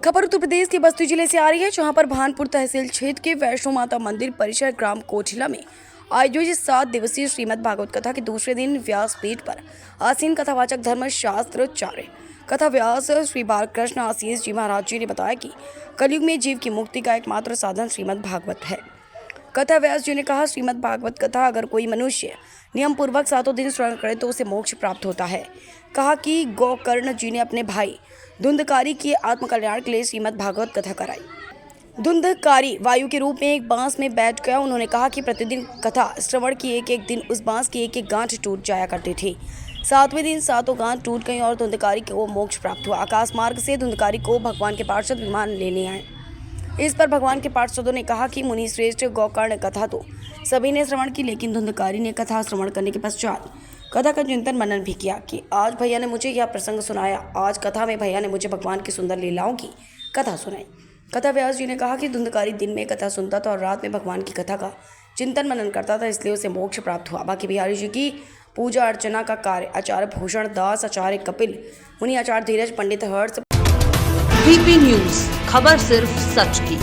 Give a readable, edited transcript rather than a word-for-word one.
खबर उत्तर प्रदेश के बस्ती जिले से आ रही है, जहां पर भानपुर तहसील क्षेत्र के वैष्णो माता मंदिर परिसर ग्राम कोठिला में आयोजित 7 दिवसीय श्रीमद् भागवत कथा के दूसरे दिन व्यासपीठ पर आसीन कथावाचक धर्मशास्त्राचार्य कथा व्यास श्री बालकृष्ण आशीष जी महाराज जी ने बताया कि कलयुग में जीव की मुक्ति का एकमात्र साधन श्रीमद् भागवत है। कथा व्यास जी ने कहा, श्रीमद् भागवत कथा अगर कोई मनुष्य नियम पूर्वक 7 दिन श्रवण करे तो उसे मोक्ष प्राप्त होता है। कहा कि गोकर्ण जी ने अपने भाई धुंधकारी के आत्मकल्याण के लिए श्रीमद् भागवत कथा कराई। धुंधकारी वायु के रूप में एक बांस में बैठ गया। उन्होंने कहा कि प्रतिदिन कथा श्रवण की एक दिन उस बांस की एक गांठ टूट जाया करती थी। 7वें दिन 7 गांठ टूट गई और धुंधकारी को मोक्ष प्राप्त हुआ। आकाश मार्ग से धुंधकारी को भगवान के पार्षद विमान लेने आए। इस पर भगवान के पार्षदों ने कहा कि मुनि श्रेष्ठ गोकर्ण कथा तो सभी ने श्रवण की, लेकिन धुंधकारी ने कथा श्रवण करने के पश्चात कथा का चिंतन मनन भी किया कि आज भैया ने मुझे यह प्रसंग सुनाया। आज कथा में भैया ने मुझे भगवान की सुंदर लीलाओं की कथा सुनाई। कथा व्यास जी ने कहा कि धुंधकारी दिन में कथा सुनता था और रात में भगवान की कथा का चिंतन मनन करता था, इसलिए उसे मोक्ष प्राप्त हुआ। बाकी बिहारी जी की पूजा अर्चना का कार्य आचार्य भूषण दास, आचार्य कपिल मुनि, आचार्य धीरज, पंडित हर्ष। बीपी न्यूज, खबर सिर्फ सच की।